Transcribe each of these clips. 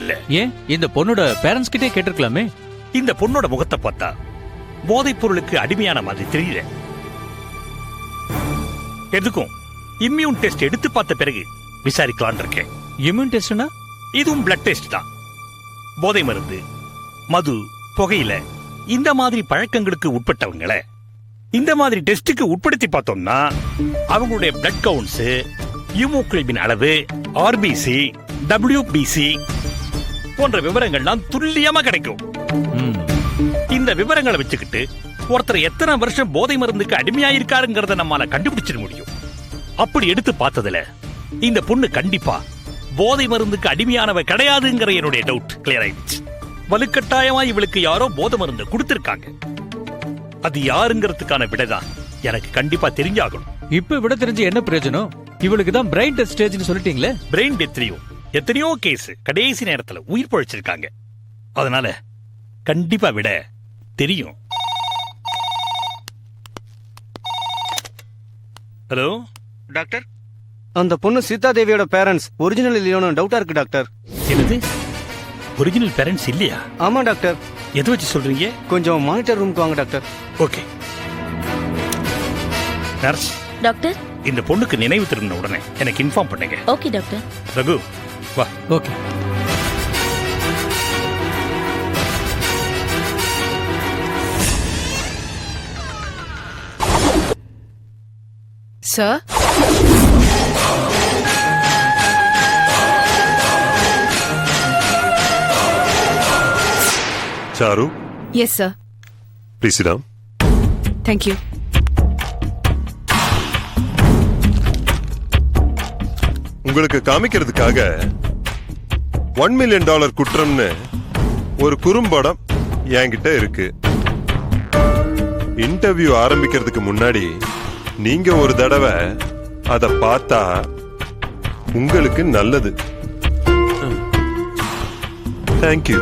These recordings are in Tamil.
இல்ல. ஏன் இந்த பொண்ணோட பேரண்ட்ஸ் கிட்டே கேட்டிருக்கலாமே. இந்த பொண்ணோட முகத்தை பார்த்தா போதைப் பொருளுக்கு அடிமையான மாதிரி தெரியல. எதுக்கும் இம்யூன் டெஸ்ட் எடுத்து பார்த்த பிறகு விசாரிக்கலான் இருக்கேன். இம்யூன் டெஸ்ட்னா? இதுவும் பிளட் டெஸ்ட் தான். போதை மருந்து, மது, புகையில இந்த மாதிரி பழக்கங்களுக்கு உட்பட்டவங்களை இந்த மாதிரி டெஸ்டுக்கு உட்படுத்தி பார்த்தோம்னா அவங்களுடைய பிளட் கவுண்ட்ஸ், ஹீமோகுளோபின் அளவு, ஆர்பிசி, டபிள்யூபிசி போன்ற விவரங்கள்லாம் துல்லியமா கிடைக்கும். இந்த விவரங்களை வச்சுக்கிட்டு ஒருத்தர் எத்தனை வருஷம் போதை மருந்துக்கு அடிமையாயிருக்காருங்கிறத நம்மால கண்டுபிடிச்சிட முடியும். அப்படி எடுத்து பார்த்ததுல இந்த பொண்ணு கண்டிப்பா போதை மருந்துக்கு அடிமையானவ கிடையாதுங்கிற என்னுடைய டவுட் கிளியர் ஆயிடுச்சு. வலுக்கட்டாயமா இவளுக்கு யாரோ போதை மருந்து கொடுத்திருக்காங்க. அது யாருங்கிறதுக்கான விடைதான் எனக்கு கண்டிப்பா தெரிஞ்சாகணும். இப்ப விட தெரிஞ்சு என்ன பிரயோஜனம்? இவளுக்கு தான் பிரெயின் டெஸ்ட் ஸ்டேஜ்னு சொல்லிட்டீங்களே. பிரெயின் டெத்லயும் எத்தனையோ கேஸ் கடைசி நேரத்துல உயிர் பழிச்சிருக்காங்க. அதனால கண்டிப்பா விட தெரியும். ஹலோ டாக்டர், அந்த பொண்ணு சீதா தேவியோட பேரண்ட்ஸ் ஒரிஜினல் இல்லையோன்னு டவுட்டா இருக்கு டாக்டர். என்னது? ஒரிஜினல் பேரண்ட்ஸ் இல்லையா? ஆமா டாக்டர். எதை வச்சு சொல்றீங்க? கொஞ்சம் மானிட்டர் ரூமுக்கு வாங்க டாக்டர். ஓகே. நர்ஸ் டாக்டர், இந்த பொண்ணுக்கு நினைவு திரும்பின உடனே எனக்கு இன்ஃபார்ம் பண்ணுங்க. Okay doctor. ரகு வா. Okay. Sir, Charu, yes sir. please sit down. Thank you. உங்களுக்கு காமிக்கிறதுக்காக $1 million குற்றம்னு ஒரு குறும்படம் என்கிட்ட இருக்கு. இன்டர்வியூ ஆரம்பிக்கிறதுக்கு முன்னாடி நீங்க ஒரு தடவை அத பார்த்தா உங்களுக்கு நல்லது. Thank you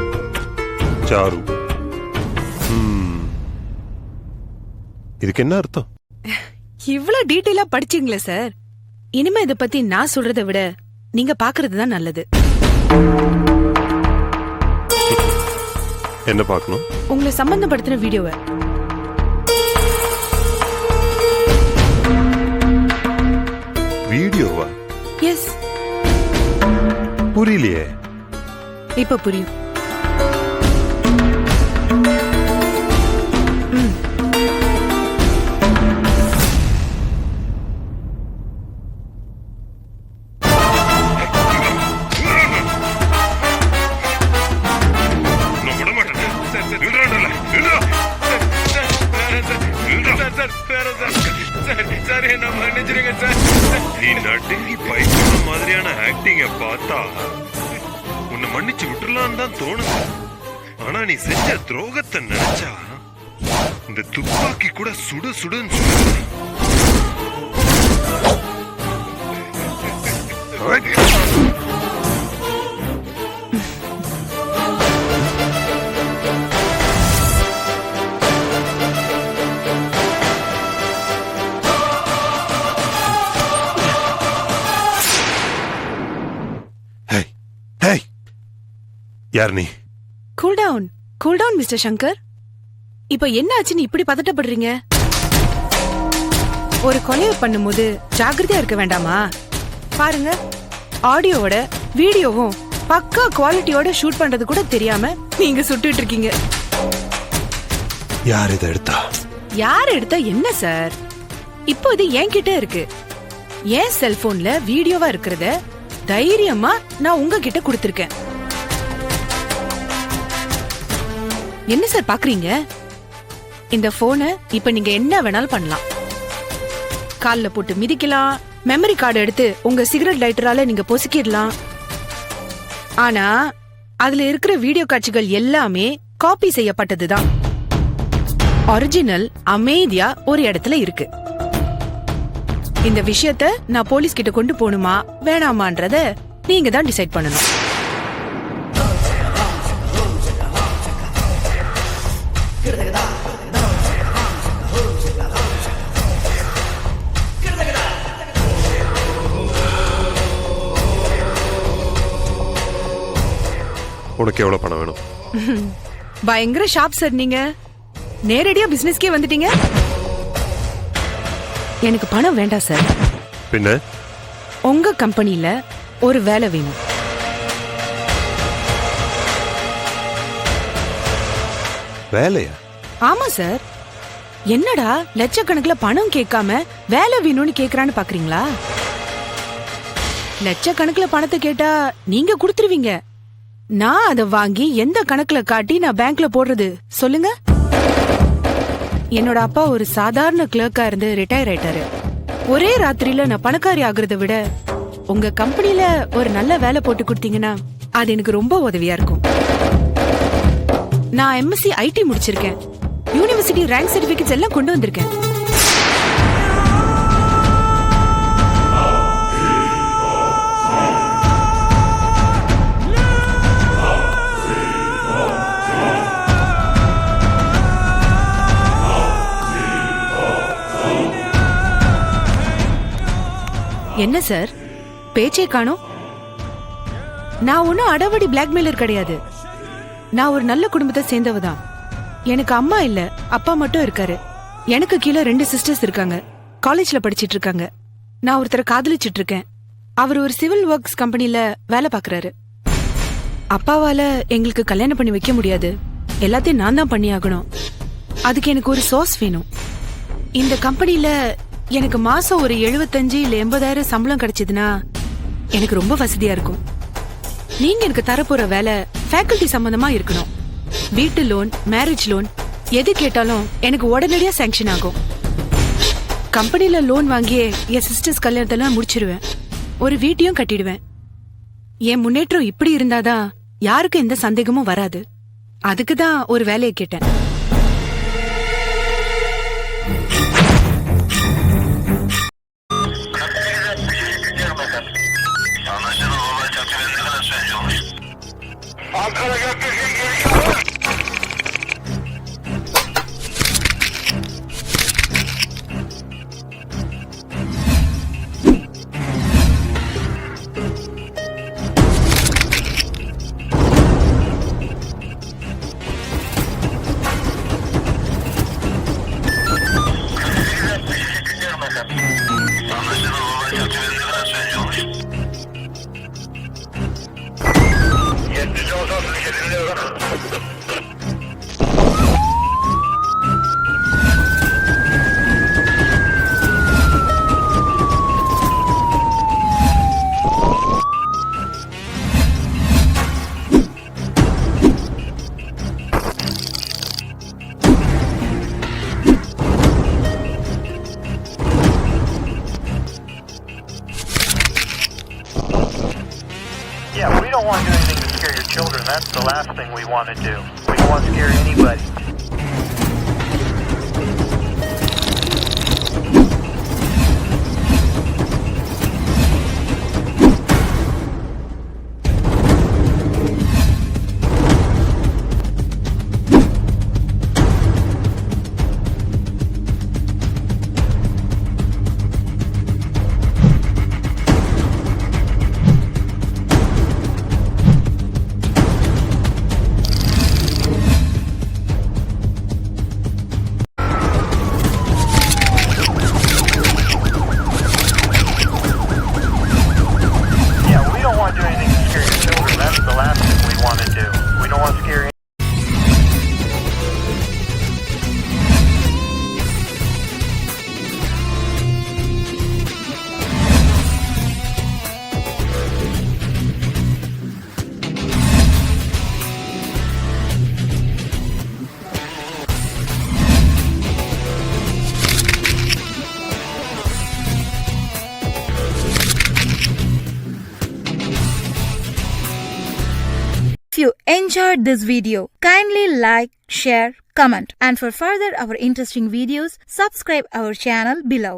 sir. இதுக்கு என்ன அர்த்தம்? இவ்வளவு டீடைலா படிச்சீங்களே சார். இனிமே இத பத்தி நான் சொல்றதை விட நீங்க பாக்குறது தான் நல்லது. என்ன பார்க்கணும்? உங்களை சம்பந்தப்படுத்தின வீடியோவை. வீடியோவா? எஸ். புரியலையே. இப்ப புரியும். நீ நடுங்கி பைத்திய மாதிரியான ஆக்டிங்க பார்த்தா உன்னை மன்னிச்சு விட்டுறலான்னு தான் தோணுது. ஆனா நீ செஞ்ச துரோகத்தை நினைச்சா இந்த துப்பாக்கி கூட சுடு சுடுன்னு சுடுது. யார் நீ? Cool down mister Shankar. இப்ப என்ன ஆச்சுன்னு இப்படி பதட்டப்படுறீங்க? ஒரு கொலையை பண்ணும்போது ஜாக்கிரதையா இருக்க வேண்டாமா? பாருங்க, ஆடியோவோட வீடியோவும் பக்கா குவாலிட்டியோட ஷூட் பண்றது கூட தெரியாம நீங்க சுட்டுட்டு இருக்கீங்க. யார் இதை எடுத்தா? யார் எடுத்தா என்ன சார்? இப்போ இது என்கிட்ட இருக்கு. என் செல்போன்ல வீடியோவா இருக்கிறத தைரியமா நான் உங்ககிட்ட கொடுத்திருக்கேன். என்ன சார் பாக்குறீங்க? இந்த போனை இப்ப நீங்க என்ன வேணாலும் பண்ணலாம். கால்ல போட்டு மிதிக்கலாம், மெமரி கார்டு எடுத்து உங்க சிகரெட் லைட்டரால நீங்க பொசுக்கிடலாம். ஆனா அதுல இருக்கிற வீடியோ காட்சிகள் எல்லாமே காப்பி செய்யப்பட்டதுதான். ஒரிஜினல் அமைதியா ஒரு இடத்துல இருக்கு. இந்த விஷயத்த நான் போலீஸ் கிட்ட கொண்டு போகணுமா வேணாமான்றத நீங்க தான் டிசைட் பண்ணணும். உனக்கு எவ்வளவு பணம் வேணும்? பயங்கர ஷார்ப் சார் நீங்க. நேரடியா பிசினஸ்க்கே வந்துட்டீங்க. எனக்கு பணம் வேண்டாம் சார். பின்ன உங்க கம்பெனில ஒரு வேலை வேணும். வேலையா? ஆமா சார். என்னடா லட்சக்கணக்குல பணம் கேட்காம வேலை வேணும்னு கேக்குறான்னு பாக்குறீங்களா? லட்சக்கணக்குல பணத்தை கேட்டா நீங்க கொடுத்துருவீங்க. நான் அதை வாங்கி எந்த கணக்குல காட்டி நான் பேங்க்ல போடுறது சொல்லுங்க? என்னோட அப்பா ஒரு சாதாரண கிளர்க்கா இருந்து ரிட்டையர் ஆயிட்டாரு. ஒரே ராத்திரியில நான் பணக்காரி ஆகுறத விட உங்க கம்பெனில ஒரு நல்ல வேலை போட்டு கொடுத்தீங்கன்னா அது எனக்கு ரொம்ப உதவியா இருக்கும். நான் எம்எஸ்சி ஐடி முடிச்சிருக்கேன். யூனிவர்சிட்டி ரேங்க் சர்டிபிகேட்ஸ் எல்லாம் கொண்டு வந்திருக்கேன். என்ன சார் பேச்சே காணோம்? நான் ஒன்னும் அடவடி பிளாக்மெயிலர் கிடையாது. நான் ஒரு நல்ல குடும்பத்தை சேர்ந்தவதான். எனக்கு அம்மா இல்ல, அப்பா மட்டும் இருக்காரு. எனக்கு கீழே 2 சிஸ்டர்ஸ் இருக்காங்க. காலேஜ்ல படிச்சிட்டு இருக்காங்க. நான் ஒருத்தரை காதலிச்சிட்டு இருக்கேன். அவர் ஒரு சிவில் ஒர்க்ஸ் கம்பெனில வேலை பாக்குறாரு. அப்பாவால எங்களுக்கு கல்யாணம் பண்ணி வைக்க முடியாது. எல்லாத்தையும் நான் தான் பண்ணி ஆகணும். அதுக்கு எனக்கு ஒரு சோர்ஸ் வேணும். இந்த கம்பெனில எனக்கு மாசம் ஒரு 75 இல்ல 80,000 சம்பளம் கிடைச்சதுன்னா எனக்கு ரொம்ப வசதியா இருக்கும். நீங்க எனக்கு தரப்போற வேலை ஃபேக்கல்டி சம்பந்தமா இருக்கணும். வீட்டு லோன், மேரேஜ் லோன் எது கேட்டாலும் எனக்கு உடனடியா சாங்ஷன் ஆகும். கம்பெனில லோன் வாங்கியே என் சிஸ்டர்ஸ் கல்யாணத்தெல்லாம் முடிச்சிருவேன். ஒரு வீட்டையும் கட்டிடுவேன். என் முன்னேற்றம் இப்படி இருந்தாதான் யாருக்கும் எந்த சந்தேகமும் வராது. அதுக்குதான் ஒரு வேலையை கேட்டேன். Yeah, we don't want to do anything to scare your children. That's the last thing we want to do. We don't want to scare anybody. If you enjoyed this video, kindly like, share, comment, and for further our interesting videos, subscribe our channel below.